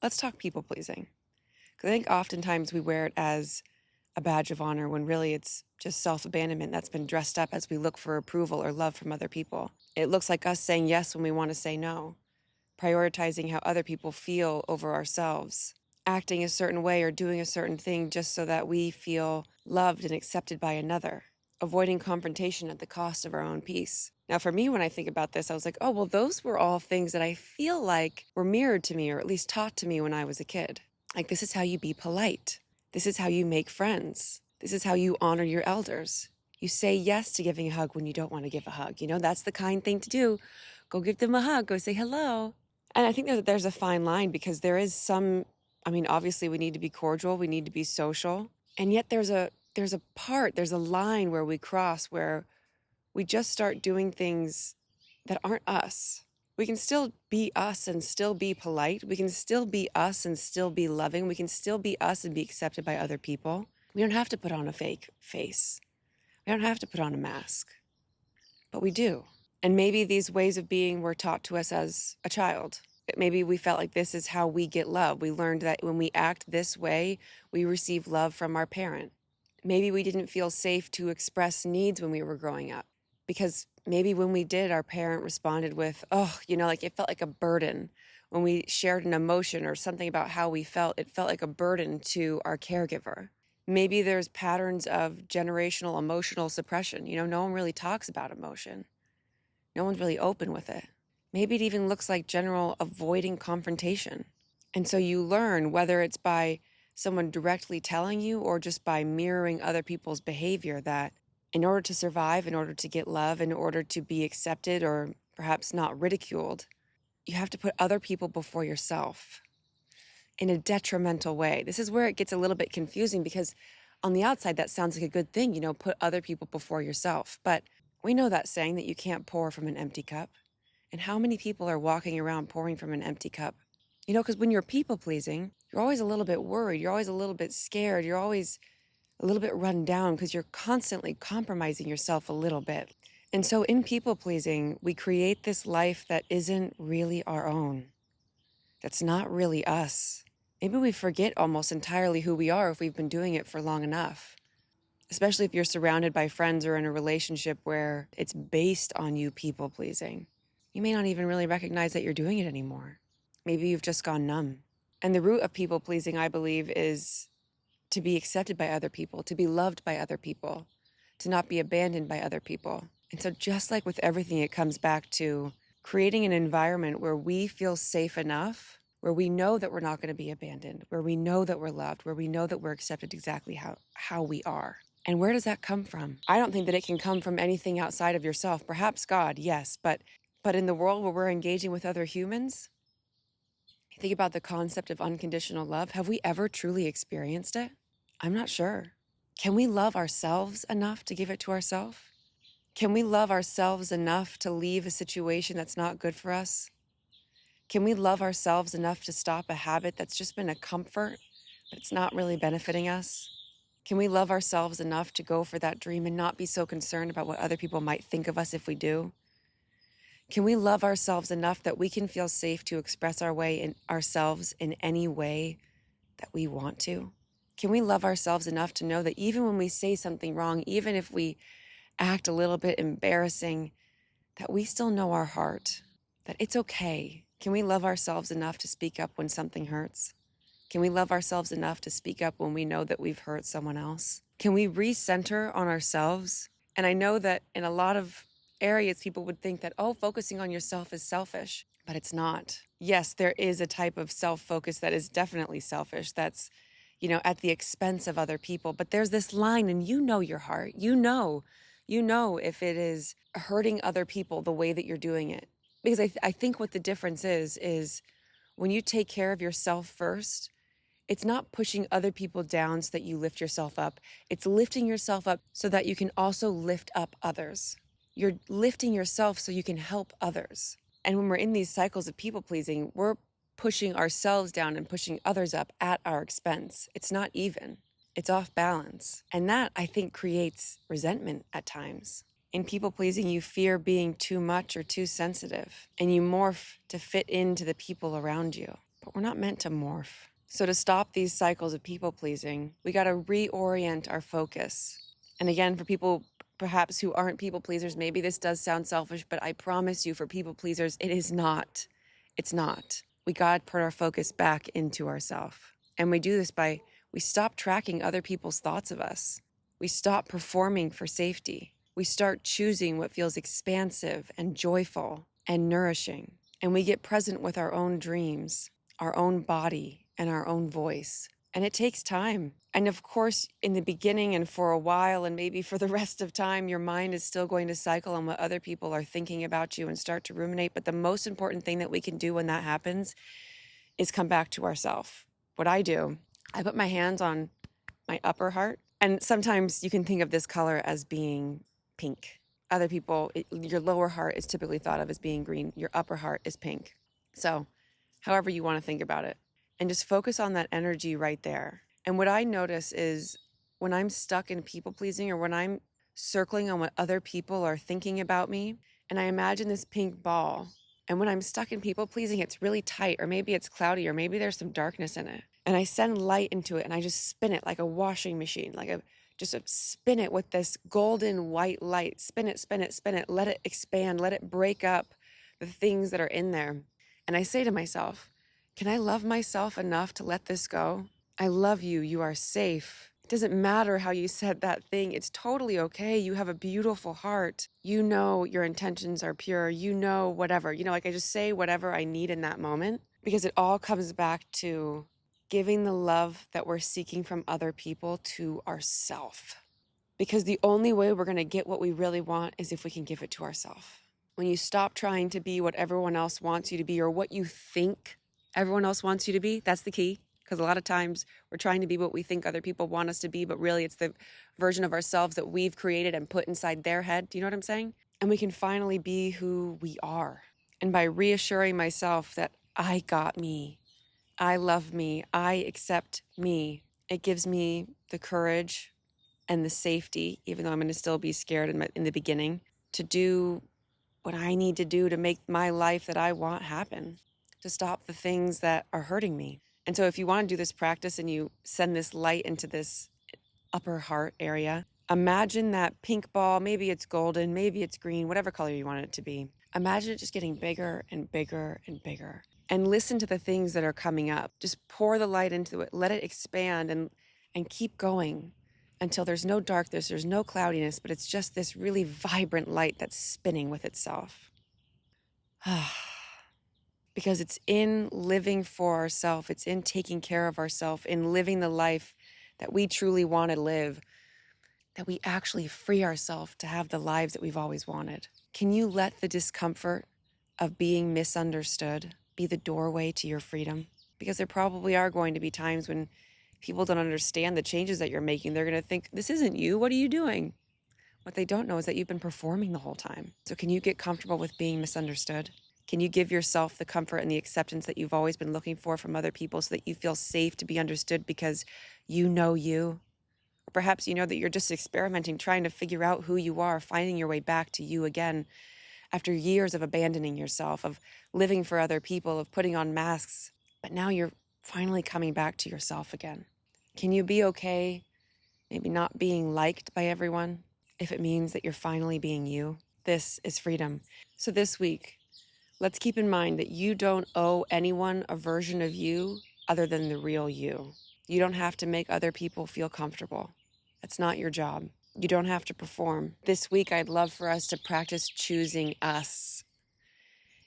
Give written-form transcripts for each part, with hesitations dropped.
let's talk people pleasing. Because I think oftentimes we wear it as a badge of honor when really it's just self-abandonment that's been dressed up as we look for approval or love from other people. It looks like us saying yes when we want to say no, prioritizing how other people feel over ourselves, acting a certain way or doing a certain thing just so that we feel loved and accepted by another, avoiding confrontation at the cost of our own peace. Now, for me, when I think about this, I was like, oh, well, those were all things that I feel like were mirrored to me or at least taught to me when I was a kid. Like, this is how you be polite. This is how you make friends. This is how you honor your elders. You say yes to giving a hug when you don't want to give a hug. You know, that's the kind thing to do. Go give them a hug. Go say hello. And I think that there's a fine line because there is some, obviously we need to be cordial. We need to be social. And yet there's a line where we cross where we just start doing things that aren't us. We can still be us and still be polite. We can still be us and still be loving. We can still be us and be accepted by other people. We don't have to put on a fake face. We don't have to put on a mask. But we do. And maybe these ways of being were taught to us as a child. Maybe we felt like this is how we get love. We learned that when we act this way, we receive love from our parent. Maybe we didn't feel safe to express needs when we were growing up because maybe when we did, our parent responded with, it felt like a burden. When we shared an emotion or something about how we felt, it felt like a burden to our caregiver. Maybe there's patterns of generational emotional suppression. No one really talks about emotion. No one's really open with it. Maybe it even looks like general avoiding confrontation. And so you learn, whether it's by someone directly telling you or just by mirroring other people's behavior, that in order to survive, in order to get love, in order to be accepted or perhaps not ridiculed, you have to put other people before yourself in a detrimental way. This is where it gets a little bit confusing because on the outside, that sounds like a good thing, put other people before yourself. But we know that saying that you can't pour from an empty cup. And how many people are walking around pouring from an empty cup? Because when you're people pleasing, you're always a little bit worried. You're always a little bit scared. You're always a little bit run down because you're constantly compromising yourself a little bit. And so in people pleasing, we create this life that isn't really our own. That's not really us. Maybe we forget almost entirely who we are if we've been doing it for long enough. Especially if you're surrounded by friends or in a relationship where it's based on you people pleasing. You may not even really recognize that you're doing it anymore. Maybe you've just gone numb. And the root of people pleasing, I believe, is to be accepted by other people, to be loved by other people, to not be abandoned by other people. And so just like with everything, it comes back to creating an environment where we feel safe enough, where we know that we're not going to be abandoned, where we know that we're loved, where we know that we're accepted exactly how we are. And where does that come from? I don't think that it can come from anything outside of yourself. Perhaps God, yes, but in the world where we're engaging with other humans, think about the concept of unconditional love. Have we ever truly experienced it? I'm not sure. Can we love ourselves enough to give it to ourselves? Can we love ourselves enough to leave a situation that's not good for us? Can we love ourselves enough to stop a habit that's just been a comfort, but it's not really benefiting us? Can we love ourselves enough to go for that dream and not be so concerned about what other people might think of us if we do? Can we love ourselves enough that we can feel safe to express ourselves in any way that we want to? Can we love ourselves enough to know that even when we say something wrong, even if we act a little bit embarrassing, that we still know our heart, that it's okay? Can we love ourselves enough to speak up when something hurts? Can we love ourselves enough to speak up when we know that we've hurt someone else? Can we recenter on ourselves? And I know that in a lot of areas, people would think that, focusing on yourself is selfish, but it's not. Yes, there is a type of self-focus that is definitely selfish. That's, at the expense of other people. But there's this line, and your heart. You know if it is hurting other people the way that you're doing it. Because I think what the difference is when you take care of yourself first, it's not pushing other people down so that you lift yourself up. It's lifting yourself up so that you can also lift up others. You're lifting yourself so you can help others. And when we're in these cycles of people pleasing, we're pushing ourselves down and pushing others up at our expense. It's not even. It's off balance. And that, I think, creates resentment at times. In people pleasing, you fear being too much or too sensitive, and you morph to fit into the people around you. but we're not meant to morph. So to stop these cycles of people pleasing, we got to reorient our focus. And again, for people perhaps who aren't people pleasers, maybe this does sound selfish, but I promise you, for people pleasers, it is not. It's not. We got to put our focus back into ourselves. And we do this by, we stop tracking other people's thoughts of us. We stop performing for safety. We start choosing what feels expansive and joyful and nourishing. And we get present with our own dreams, our own body, and our own voice. And it takes time. And of course, in the beginning and for a while, and maybe for the rest of time, your mind is still going to cycle on what other people are thinking about you and start to ruminate. But the most important thing that we can do when that happens is come back to ourself. What I do, I put my hands on my upper heart. And sometimes you can think of this color as being pink. Other people, your lower heart is typically thought of as being green. Your upper heart is pink. So however you want to think about it. And just focus on that energy right there. And what I notice is when I'm stuck in people pleasing, or when I'm circling on what other people are thinking about me, and I imagine this pink ball, and when I'm stuck in people pleasing, it's really tight, or maybe it's cloudy, or maybe there's some darkness in it. And I send light into it, and I just spin it like a washing machine, just spin it with this golden white light. Spin it, spin it, spin it. Let it expand. Let it break up the things that are in there. And I say to myself, can I love myself enough to let this go? I love you. You are safe. It doesn't matter how you said that thing. It's totally okay. You have a beautiful heart. You know your intentions are pure. You know whatever. I just say whatever I need in that moment, because it all comes back to giving the love that we're seeking from other people to ourselves. Because the only way we're going to get what we really want is if we can give it to ourselves. When you stop trying to be what everyone else wants you to be, or what you think everyone else wants you to be, that's the key. Because a lot of times we're trying to be what we think other people want us to be, but really it's the version of ourselves that we've created and put inside their head. Do you know what I'm saying? And we can finally be who we are. And by reassuring myself that I got me, I love me, I accept me, it gives me the courage and the safety, even though I'm going to still be scared in the beginning, to do what I need to do to make my life that I want happen, to stop the things that are hurting me. And so if you want to do this practice and you send this light into this upper heart area, imagine that pink ball, maybe it's golden, maybe it's green, whatever color you want it to be. Imagine it just getting bigger and bigger and bigger. And listen to the things that are coming up. Just pour the light into it, let it expand, and keep going until there's no darkness, there's no cloudiness, but it's just this really vibrant light that's spinning with itself. Because it's in living for ourselves, it's in taking care of ourselves, in living the life that we truly want to live, that we actually free ourselves to have the lives that we've always wanted. Can you let the discomfort of being misunderstood be the doorway to your freedom? Because there probably are going to be times when people don't understand the changes that you're making. They're going to think, this isn't you. What are you doing? What they don't know is that you've been performing the whole time. So can you get comfortable with being misunderstood? Can you give yourself the comfort and the acceptance that you've always been looking for from other people, so that you feel safe to be understood because you know you? Or perhaps you know that you're just experimenting, trying to figure out who you are, finding your way back to you again after years of abandoning yourself, of living for other people, of putting on masks. But now you're finally coming back to yourself again. Can you be okay maybe not being liked by everyone if it means that you're finally being you? This is freedom. So this week, let's keep in mind that you don't owe anyone a version of you other than the real you. You don't have to make other people feel comfortable. That's not your job. You don't have to perform. This week, I'd love for us to practice choosing us.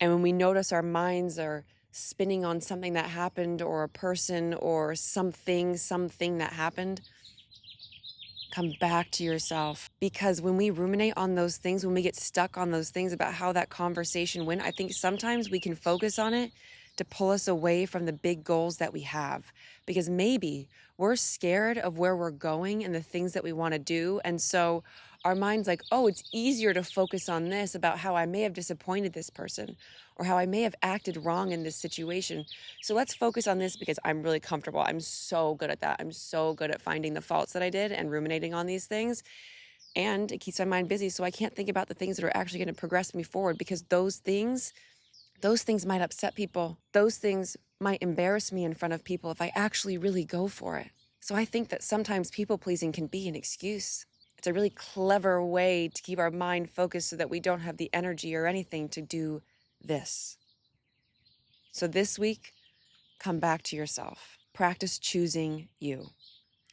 And when we notice our minds are spinning on something that happened, or a person, or something that happened, come back to yourself. Because when we ruminate on those things, when we get stuck on those things about how that conversation went, I think sometimes we can focus on it to pull us away from the big goals that we have. Because maybe we're scared of where we're going and the things that we want to do. And so our mind's like, oh, it's easier to focus on this, about how I may have disappointed this person, or how I may have acted wrong in this situation. So let's focus on this because I'm really comfortable. I'm so good at that. I'm so good at finding the faults that I did and ruminating on these things. And it keeps my mind busy, so I can't think about the things that are actually going to progress me forward, because those things might upset people. Those things might embarrass me in front of people if I actually really go for it. So I think that sometimes people pleasing can be an excuse. It's a really clever way to keep our mind focused so that we don't have the energy or anything to do this. So this week, come back to yourself. Practice choosing you.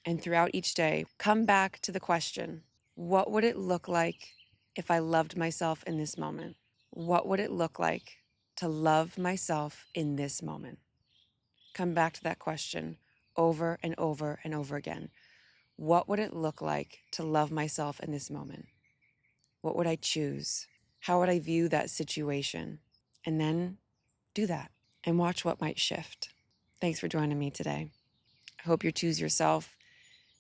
And throughout each day, come back to the question, what would it look like if I loved myself in this moment? What would it look like to love myself in this moment? Come back to that question over and over and over again. What would it look like to love myself in this moment? What would I choose? How would I view that situation? And then do that and watch what might shift. Thanks for joining me today. I hope you choose yourself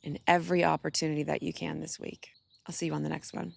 in every opportunity that you can this week. I'll see you on the next one.